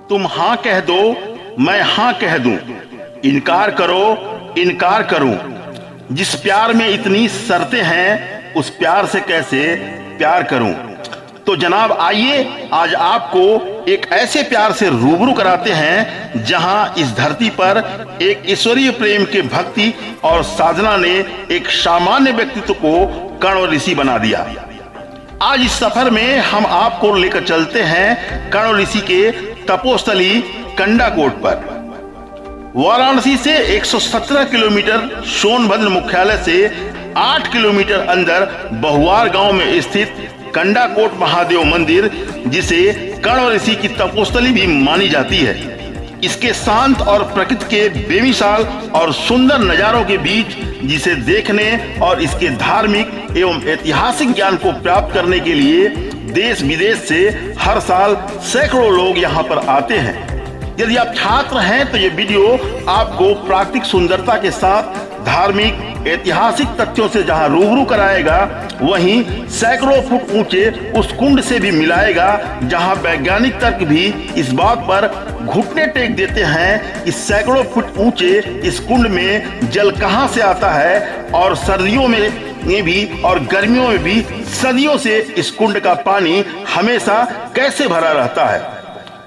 तुम हाँ कह दो मैं हाँ कह दूं, इनकार करो इनकार करूं। जिस प्यार में इतनी शर्तें हैं उस प्यार से कैसे प्यार करूं। तो जनाब आइए आज आपको एक ऐसे प्यार से रूबरू कराते हैं जहां इस धरती पर एक ईश्वरीय प्रेम के भक्ति और साधना ने एक सामान्य व्यक्तित्व को कर्ण ऋषि बना दिया। आज इस सफर में हम आपको लेकर चलते हैं कर्ण ऋषि के तपोस्थली कंडाकोट पर। वाराणसी से 117 किलोमीटर, सोनभद्र मुख्यालय से 8 किलोमीटर अंदर बहुवार गांव में स्थित कंडाकोट महादेव मंदिर, जिसे कर्ण ऋषि की तपोस्थली भी मानी जाती है, इसके शांत और प्रकृति के बेमिसाल और सुंदर नजारों के बीच, जिसे देखने और इसके धार्मिक एवं ऐतिहासिक ज्ञान को प्राप्त करने के लिए देश विदेश से हर साल सैकड़ों लोग यहाँ पर आते हैं। यदि आप छात्र हैं तो ये वीडियो आपको प्राकृतिक सुंदरता के साथ धार्मिक ऐतिहासिक तथ्यों से जहां रूबरू कराएगा, वहीं सैकड़ों फुट ऊंचे उस कुंड से भी मिलाएगा जहां वैज्ञानिक तर्क भी इस बात पर घुटने टेक देते हैं कि सैकड़ों फुट ऊंचे इस कुंड में जल कहां से आता है, और सर्दियों में भी और गर्मियों में भी सदियों से इस कुंड का पानी हमेशा कैसे भरा रहता है।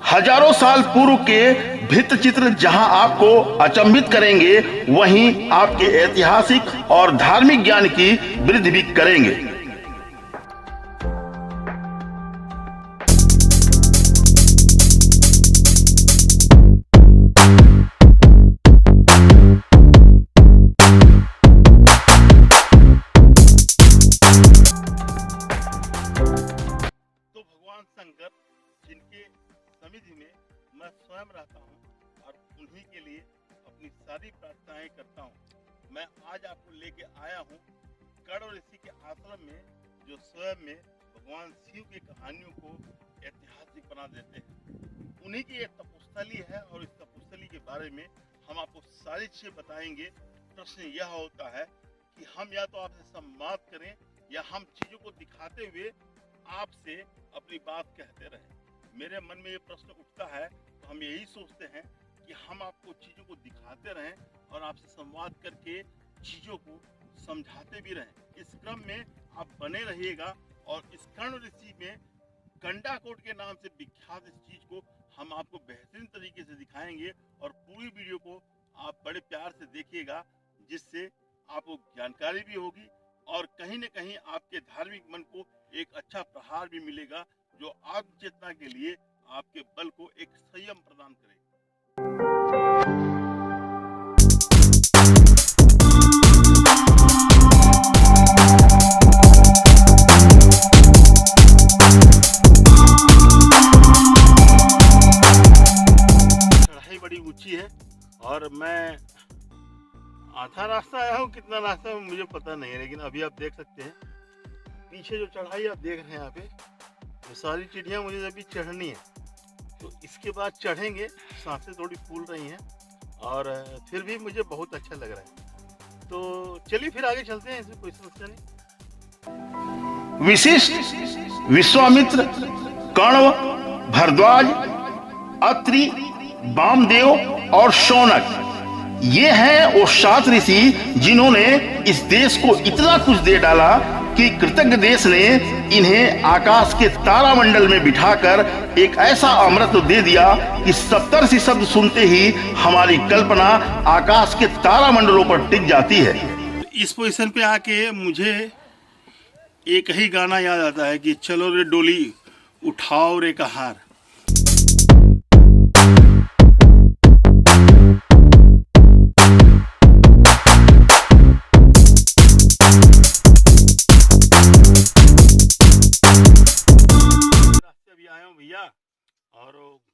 हजारों साल पूर्व के भित्त चित्र जहां आपको अचंभित करेंगे, वहीं आपके ऐतिहासिक और धार्मिक ज्ञान की वृद्धि भी करेंगे। तो भगवान शंकर, जिनके समिधि में मैं स्वयं रहता हूं और उन्हीं के लिए अपनी सारी प्रार्थनाएं करता हूं, मैं आज आपको लेके आया हूं कर्ण ऋषि के आश्रम में, जो स्वयं में भगवान शिव की कहानियों को ऐतिहासिक बना देते हैं। उन्हीं की एक तपोस्थली है और इस तपोस्थली के बारे में हम आपको सारी चीजें बताएंगे। प्रश्न यह होता है कि हम या तो आपसे संवाद करें या हम चीजों को दिखाते हुए आपसे अपनी बात कहते रहें। मेरे मन में ये प्रश्न उठता है तो हम यही सोचते हैं कि हम आपको चीजों को दिखाते रहें और आपसे संवाद करके चीजों को समझाते भी रहें। इस क्रम में आप बने रहिएगा और इस कर्ण ऋषि में कंडाकोट के नाम से विख्यात इस चीज को हम आपको बेहतरीन तरीके से दिखाएंगे और पूरी वीडियो को आप बड़े प्यार से देखिएगा, जिससे आपको जानकारी भी होगी और कहीं न कहीं आपके धार्मिक मन को एक अच्छा प्रहार भी मिलेगा, जो आत्म चेतना के लिए आपके बल को एक संयम प्रदान करे। चढ़ाई बड़ी ऊंची है और मैं आधा रास्ता आया हूँ, कितना रास्ता मुझे पता नहीं है, लेकिन अभी आप देख सकते हैं पीछे जो चढ़ाई आप देख रहे हैं यहाँ पे, ये सारी चिड़ियाँ मुझे अभी चढ़नी है। तो इसके बाद चढ़ेंगे, सांसें थोड़ी फूल रही हैं और फिर भी मुझे बहुत अच्छा लग रहा है। तो चलिए फिर आगे चलते हैं, इसमें कोई समस्या नहीं। विशिष्ट, विश्वामित्र, कण्व, भरद्वाज, अत्रि, वामदेव और शौनक, ये हैं वो 7 ऋषि जिन्होंने इस देश को इतना कुछ दे डाला कि कृतज्ञ देश ने इन्हें आकाश के तारामंडल में बिठाकर एक ऐसा अमृत दे दिया कि 70 शब्द सुनते ही हमारी कल्पना आकाश के तारामंडलों पर टिक जाती है। इस पोजीशन पे आके मुझे एक ही गाना याद आता है कि चलो रे डोली उठाओ रे कहार। भैया और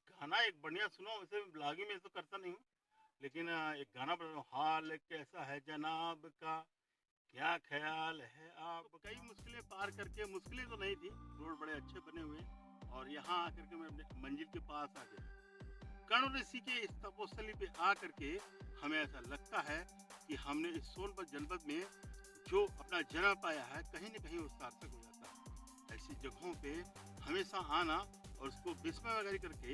गाना एक बढ़िया सुनो, वैसे ब्लॉगिंग में तो करता नहीं हूँ, लेकिन एक गाना बना रहा हूँ, हाल कैसा है जनाब का, क्या ख्याल है आप। कई मुश्किलें पार करके, मुश्किलें तो नहीं थी, रोड बड़े अच्छे बने हुए और यहाँ आकर के मैं अपने मंजिल के पास आ गया। कर्ण ऋषि के इस तपोस्थली पे आकर के हमें ऐसा लगता है कि हमने इस सोनभद्र जनपद में जो अपना जन्म पाया है, कहीं न कहीं वो सार्थक हो जाता है। ऐसी जगहों पे हमेशा आना और उसको विस्मय वगैरह करके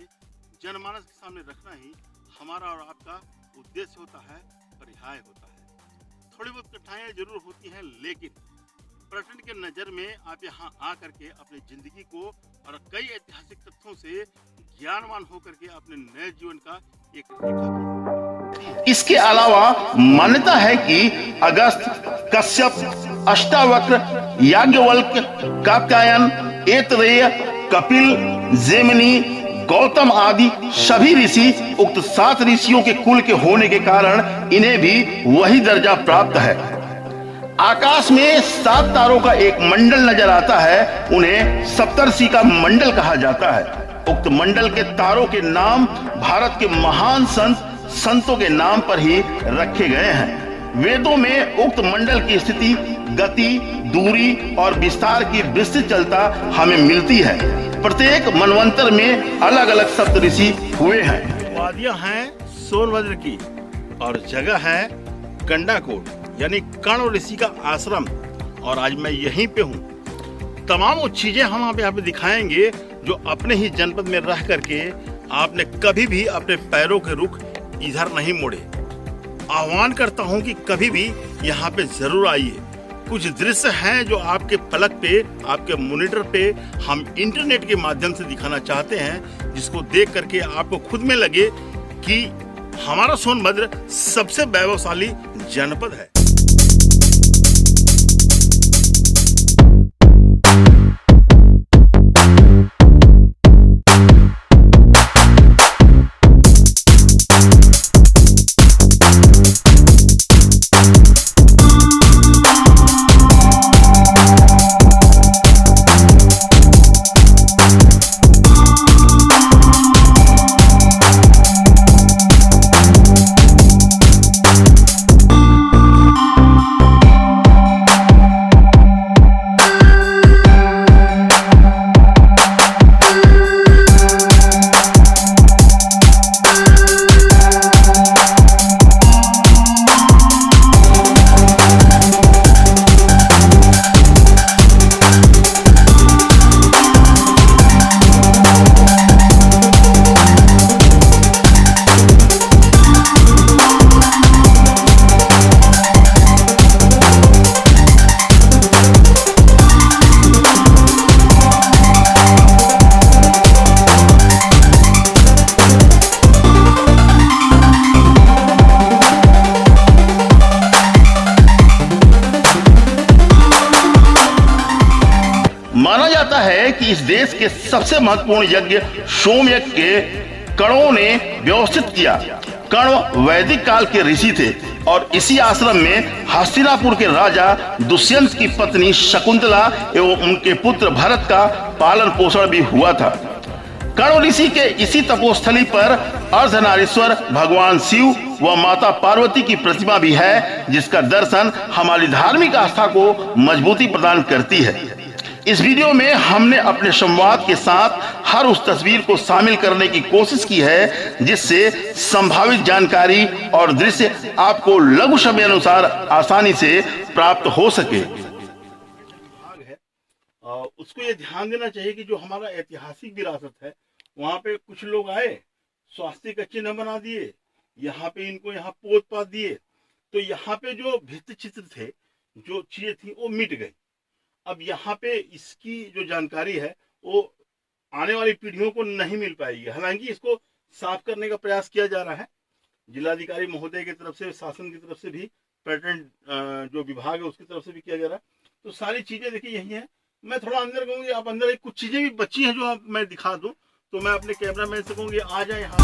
जनमानस के सामने रखना ही हमारा और आपका उद्देश्य होता है, पर्याय होता है। थोड़ी बहुत कठिनाइयाँ जरूर होती हैं, लेकिन पर्यटन के नज़र में आप यहाँ आ करके अपनी जिंदगी को और कई ऐतिहासिक तथ्यों से ज्ञानवान होकर के अपने नए जीवन का एक इसके अलावा मान्यता है कि अगस्त, कश्यप, अष्टावक्र, याज्ञवल्क्य, कात्यायन, ऐतरेय, कपिल, जैमिनी, गौतम आदि सभी ऋषि उक्त 7 ऋषियों के कुल के होने के कारण इन्हें भी वही दर्जा प्राप्त है। आकाश में 7 तारों का एक मंडल नजर आता है, उन्हें सप्तर्षि का मंडल कहा जाता है। उक्त मंडल के तारों के नाम भारत के महान संतों के नाम पर ही रखे गए हैं। वेदों में उक्त मंडल की स्थिति, गति, दूरी और विस्तार की विस्तृत चलता हमें मिलती है। प्रत्येक मनवंतर में अलग अलग सप्तऋषि हुए हैं। वादियां हैं सोनभद्र की और जगह है कंडाकोट यानी कर्ण ऋषि का आश्रम, और आज मैं यहीं पे हूँ। तमाम वो चीजें हम आप यहाँ पे दिखाएंगे जो अपने ही जनपद में रह करके आपने कभी भी अपने पैरों के रुख इधर नहीं मोड़े। आह्वान करता हूँ कि कभी भी यहाँ पे जरूर आइए। कुछ दृश्य हैं जो आपके पलक पे, आपके मॉनिटर पे हम इंटरनेट के माध्यम से दिखाना चाहते हैं, जिसको देख करके आपको खुद में लगे कि हमारा सोनभद्र सबसे वैभवशाली जनपद है। माना जाता है कि इस देश के सबसे महत्वपूर्ण यज्ञ सोम यज्ञ के कणों ने व्यवस्थित किया। कर्ण वैदिक काल के ऋषि थे और इसी आश्रम में हस्तिनापुर के राजा दुष्यंत की पत्नी शकुंतला एवं उनके पुत्र भरत का पालन पोषण भी हुआ था। कर्ण ऋषि के इसी तपोस्थली पर अर्धनारीश्वर भगवान शिव व माता पार्वती की प्रतिमा भी है, जिसका दर्शन हमारी धार्मिक आस्था को मजबूती प्रदान करती है। इस वीडियो में हमने अपने संवाद के साथ हर उस तस्वीर को शामिल करने की कोशिश की है जिससे संभावित जानकारी और दृश्य आपको लघु समय अनुसार आसानी से प्राप्त हो सके। उसको ये ध्यान देना चाहिए कि जो हमारा ऐतिहासिक विरासत है, वहाँ पे कुछ लोग आए, स्वास्थ्य का चिन्ह बना दिए, यहाँ पे इनको यहाँ पोत पात दिए, तो यहाँ पे जो भित्ति चित्र थे, जो चीजें थी, वो मिट गई। अब यहाँ पे इसकी जो जानकारी है वो आने वाली पीढ़ियों को नहीं मिल पाएगी। हालांकि इसको साफ करने का प्रयास किया जा रहा है, जिलाधिकारी महोदय की तरफ से, शासन की तरफ से भी, पर्यटन जो विभाग है उसकी तरफ से भी किया जा रहा है। तो सारी चीजें देखिए यही है। मैं थोड़ा अंदर कहूँगी, आप अंदर कुछ चीजें भी बची हैं जो आप मैं दिखा दूं, तो मैं अपने कैमरा मैन से कहूँगी आ जाए यहाँ।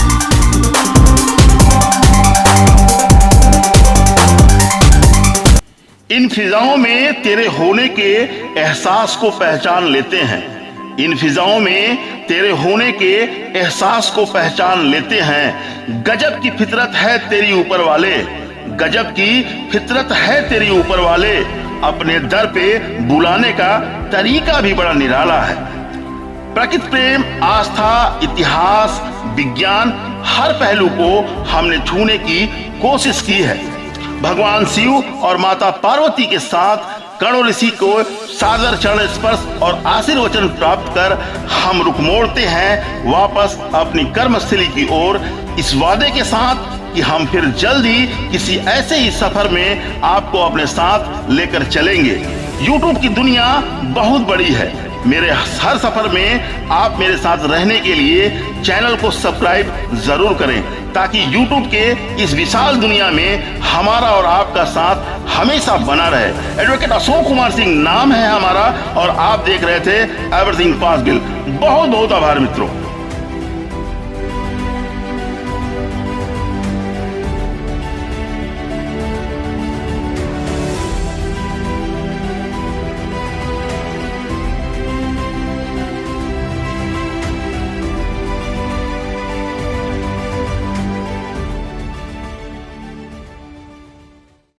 इन फिजाओं में तेरे होने के एहसास को पहचान लेते हैं। इन फिजाओं में तेरे होने के एहसास को पहचान लेते हैं। गजब की फितरत है तेरी ऊपर वाले, गजब की फितरत है तेरी ऊपर वाले। अपने दर पे बुलाने का तरीका भी बड़ा निराला है। प्रकृति प्रेम, आस्था, इतिहास, विज्ञान, हर पहलू को हमने छूने की कोशिश की है। भगवान शिव और माता पार्वती के साथ कणु ऋषि को सादर चरण स्पर्श और आशीर्वचन प्राप्त कर हम रुख मोड़ते हैं वापस अपनी कर्मस्थली की ओर, इस वादे के साथ कि हम फिर जल्द ही किसी ऐसे ही सफर में आपको अपने साथ लेकर चलेंगे। YouTube की दुनिया बहुत बड़ी है। मेरे हर सफर में आप मेरे साथ रहने के लिए चैनल को सब्सक्राइब जरूर करें, ताकि YouTube के इस विशाल दुनिया में हमारा और आपका साथ हमेशा बना रहे। एडवोकेट अशोक कुमार सिंह नाम है हमारा और आप देख रहे थे एवरीथिंग पॉसिबल। बहुत बहुत आभार मित्रों।